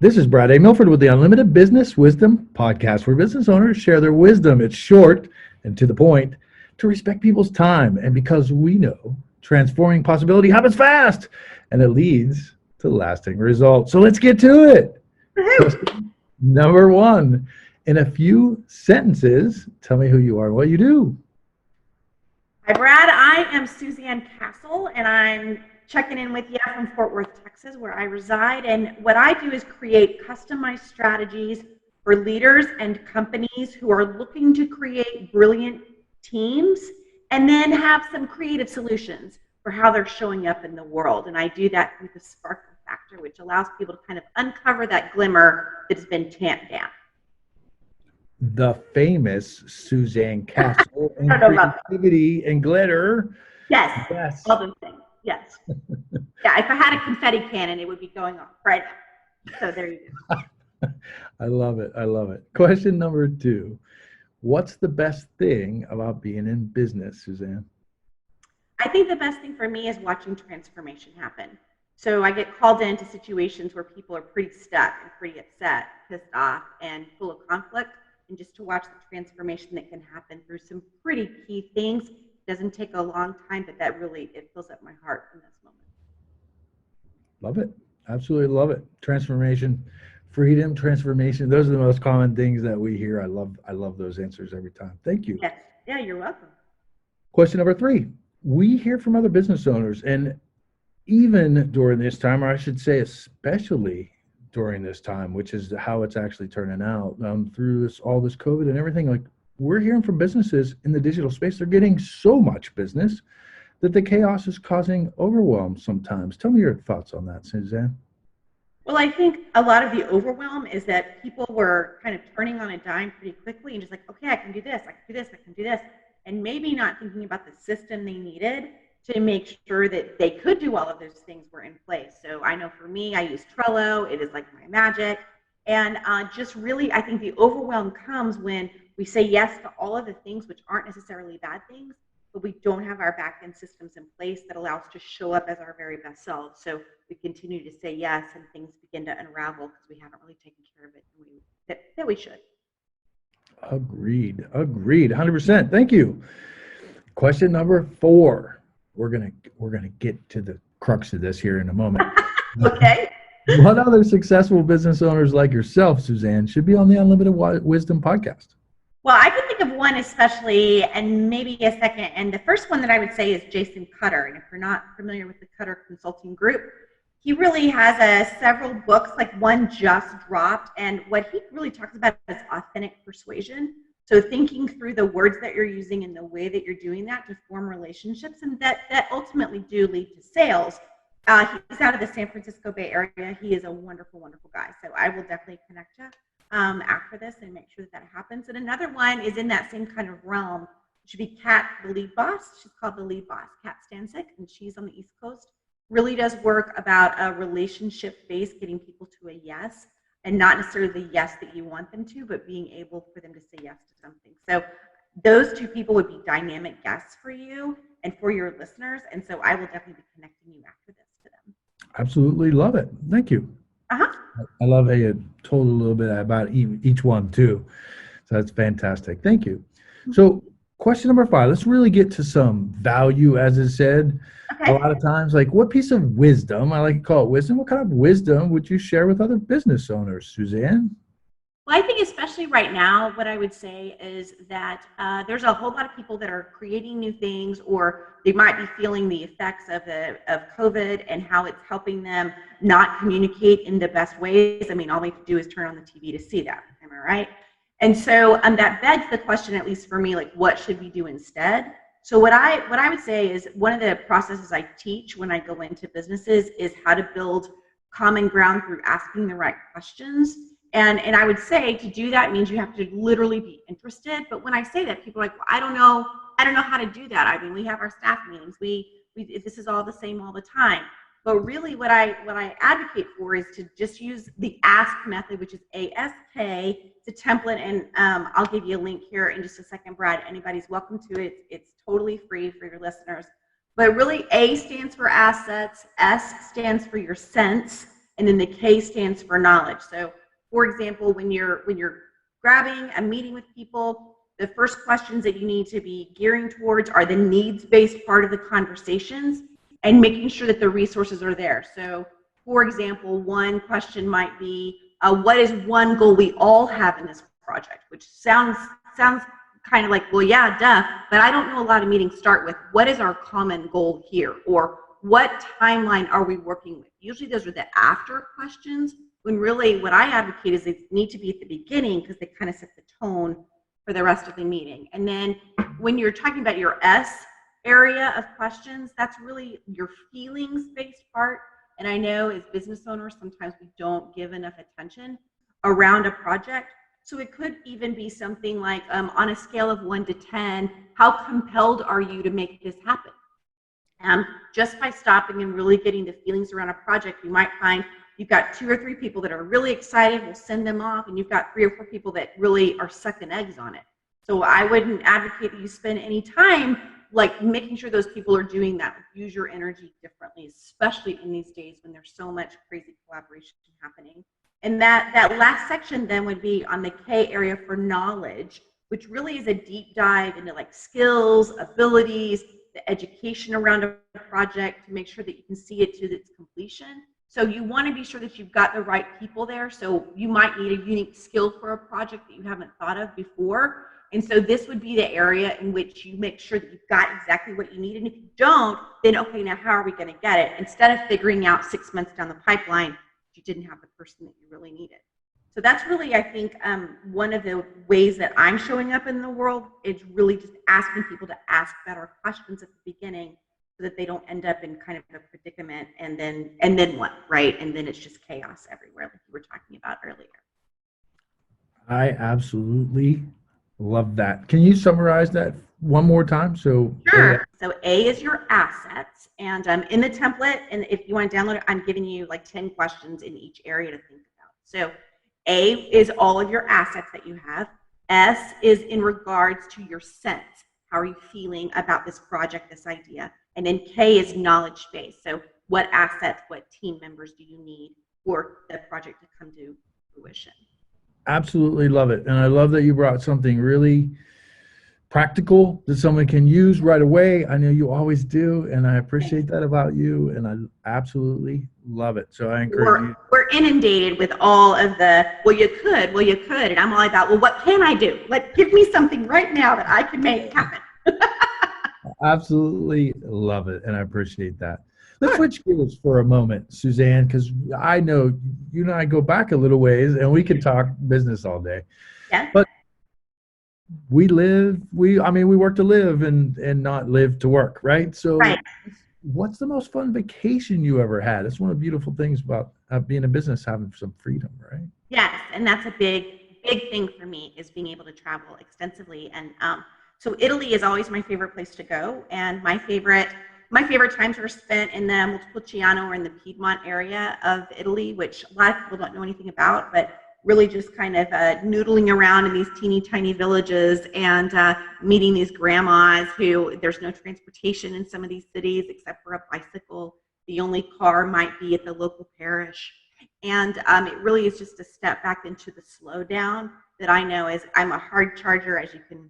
This is Brad A. Milford with the Unlimited Business Wisdom Podcast, where business owners share their wisdom. It's short and to the point, to respect people's time. And because we know transforming possibility happens fast and it leads to lasting results. So let's get to it. Question number one. In a few sentences, tell me who you are and what you do. Hi, Brad. I am Suzanne Castle, and I'm checking in with you from Fort Worth, Texas, where I reside. And what I do is create customized strategies for leaders and companies who are looking to create brilliant teams and then have some creative solutions for how they're showing up in the world. And I do that through the sparkle factor, which allows people to kind of uncover that glimmer that has been tamped down. The famous Suzanne Castle and creativity and glitter. Yes. All those things. Yes. Yeah, if I had a confetti cannon, it would be going off right now. So there you go. I love it. I love it. Question number two. What's the best thing about being in business, Suzanne? I think the best thing for me is watching transformation happen. So I get called into situations where people are pretty stuck and pretty upset, pissed off, and full of conflict. And just to watch the transformation that can happen through some pretty key things. Doesn't take a long time, but that really, it fills up my heart in this moment. Love it. Absolutely love it. Transformation, freedom, transformation. Those are the most common things that we hear. I love those answers every time. Thank you. Yes. Yeah, you're welcome. Question number three. We hear from other business owners, and even during this time, or I should say especially during this time, which is how it's actually turning out through all this COVID and everything, like we're hearing from businesses in the digital space, they're getting so much business that the chaos is causing overwhelm sometimes. Tell me your thoughts on that, Suzanne. Well, I think a lot of the overwhelm is that people were kind of turning on a dime pretty quickly and just like, okay, I can do this, I can do this, I can do this. And maybe not thinking about the system they needed to make sure that they could do all of those things were in place. So I know for me, I use Trello. It is like my magic. And just really, I think the overwhelm comes when we say yes to all of the things which aren't necessarily bad things, but we don't have our back-end systems in place that allow us to show up as our very best selves. So we continue to say yes and things begin to unravel because we haven't really taken care of it that we should. Agreed. 100%. Thank you. Question number four. We're gonna get to the crux of this here in a moment. Okay. What other successful business owners like yourself, Suzanne, should be on the Unlimited Wisdom podcast? Well, I can think of one especially, and maybe a second. And the first one that I would say is Jason Cutter. And if you're not familiar with the Cutter Consulting Group, he really has several books, like one just dropped. And what he really talks about is authentic persuasion. So thinking through the words that you're using and the way that you're doing that to form relationships, and that ultimately do lead to sales. He's out of the San Francisco Bay Area. He is a wonderful, wonderful guy. So I will definitely connect you after this and make sure that happens. And another one is in that same kind of realm. It should be Kat, the lead boss. She's called the lead boss, Kat Stancic, and she's on the East Coast. Really does work about a relationship base, getting people to a yes, and not necessarily the yes that you want them to, but being able for them to say yes to something. So those two people would be dynamic guests for you and for your listeners. And so I will definitely be connecting you after this to them. Absolutely love it. Thank you. Uh-huh. I love how you told a little bit about each one too. So that's fantastic. Thank you. So question number five, let's really get to some value, as it said. Okay. A lot of times, like what piece of wisdom, I like to call it wisdom, what kind of wisdom would you share with other business owners, Suzanne? Well, I think especially right now, what I would say is that there's a whole lot of people that are creating new things, or they might be feeling the effects of COVID and how it's helping them not communicate in the best ways. I mean, all we have to do is turn on the TV to see that. Am I right? And so that begs the question, at least for me, like what should we do instead? So what I would say is one of the processes I teach when I go into businesses is how to build common ground through asking the right questions. And I would say to do that means you have to literally be interested. But when I say that, people are like, well, I don't know how to do that. I mean, we have our staff meetings. This is all the same all the time. But really what I advocate for is to just use the A.S.K Method, which is A.S.K. It's a template, and I'll give you a link here in just a second, Brad. Anybody's welcome to it. It's totally free for your listeners. But really, A stands for assets, S stands for your sense, and then the K stands for knowledge. So, for example, when you're grabbing a meeting with people, the first questions that you need to be gearing towards are the needs-based part of the conversations and making sure that the resources are there. So, for example, one question might be, what is one goal we all have in this project? Which sounds kind of like, well, yeah, duh, but I don't know a lot of meetings start with, what is our common goal here? Or what timeline are we working with? Usually those are the after questions, when really what I advocate is they need to be at the beginning because they kind of set the tone for the rest of the meeting. And then when you're talking about your S area of questions, that's really your feelings-based part. And I know as business owners, sometimes we don't give enough attention around a project. So it could even be something like, on a scale of 1 to 10, how compelled are you to make this happen? Just by stopping and really getting the feelings around a project, you might find you've got 2 or 3 people that are really excited, we'll send them off, and you've got 3 or 4 people that really are sucking eggs on it. So I wouldn't advocate that you spend any time like making sure those people are doing that. Use your energy differently, especially in these days when there's so much crazy collaboration happening. And that last section then would be on the K area for knowledge, which really is a deep dive into like skills, abilities, the education around a project to make sure that you can see it to its completion. So you want to be sure that you've got the right people there. So you might need a unique skill for a project that you haven't thought of before. And so this would be the area in which you make sure that you've got exactly what you need. And if you don't, then okay, now how are we going to get it? Instead of figuring out 6 months down the pipeline, you didn't have the person that you really needed. So that's really, I think, one of the ways that I'm showing up in the world is really just asking people to ask better questions at the beginning so that they don't end up in kind of a predicament and then what, right? And then it's just chaos everywhere, like you were talking about earlier. I absolutely love that. Can you summarize that one more time? So sure. So A is your assets, and in the template, and if you want to download it, I'm giving you like 10 questions in each area to think about. So A is all of your assets that you have. S is in regards to your sense. How are you feeling about this project, this idea? And then K is knowledge base. So what assets, what team members do you need for the project to come to fruition? Absolutely love it. And I love that you brought something really practical that someone can use right away. I know you always do, and I appreciate that about you, and I absolutely love it. So I encourage you. We're inundated with all of the, well, you could, and I'm all about, well, what can I do? Give me something right now that I can make happen. Absolutely love it, and I appreciate that. Let's switch gears for a moment, Suzanne, because I know you and I go back a little ways, and we could talk business all day. Yeah. But we work to live and not live to work, right? So right. What's the most fun vacation you ever had? It's one of the beautiful things about being in business, having some freedom, right? Yes, and that's a big thing for me is being able to travel extensively. And so Italy is always my favorite place to go, and my favorite times were spent in the Montepulciano or in the Piedmont area of Italy, which a lot of people don't know anything about, but really just kind of noodling around in these teeny tiny villages and meeting these grandmas who there's no transportation in some of these cities except for a bicycle. The only car might be at the local parish. And it really is just a step back into the slowdown that I know is, I'm a hard charger, as you can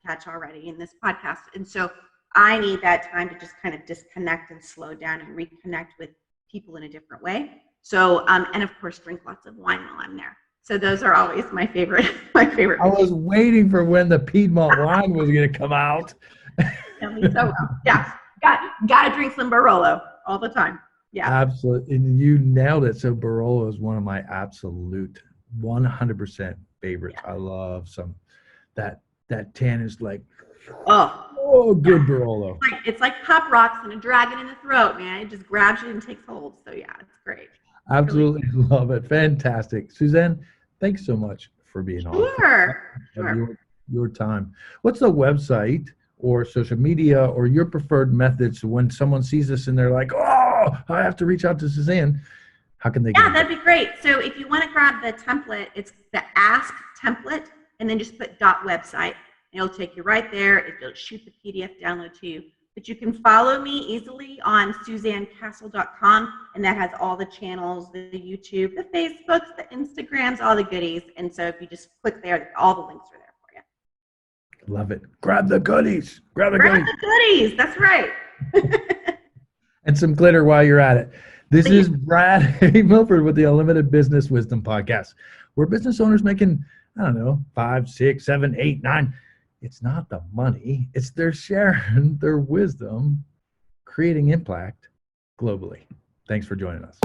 catch already in this podcast. And so I need that time to just kind of disconnect and slow down and reconnect with people in a different way. So, and of course, drink lots of wine while I'm there. So those are always my favorite. I was waiting for when the Piedmont wine was going to come out. So well. Yeah, got to drink some Barolo all the time. Yeah, absolutely. And you nailed it. So Barolo is one of my absolute 100% favorites. Yeah. I love some that tan is like good Barolo. It's like Pop Rocks and a dragon in the throat, man. It just grabs you and takes hold. So yeah, it's great. Absolutely really love it. Fantastic. Suzanne, thanks so much for being on. Sure. Your time. What's the website or social media or your preferred methods when someone sees this and they're like, oh, I have to reach out to Suzanne? How can they get it? That'd be great. So if you want to grab the template, it's the Ask template, and then just put .website. It'll take you right there. It'll shoot the PDF download to you. But you can follow me easily on SuzanneCastle.com, and that has all the channels, the YouTube, the Facebooks, the Instagrams, all the goodies. And so if you just click there, all the links are there for you. Love it. Grab the goodies. Grab the Grab goodies. the goodies. That's right. And some glitter while you're at it. This is Brad A. Milford with the Unlimited Business Wisdom Podcast, where business owners making, I don't know, 5, 6, 7, 8, 9. It's not the money. It's their sharing their wisdom, creating impact globally. Thanks for joining us.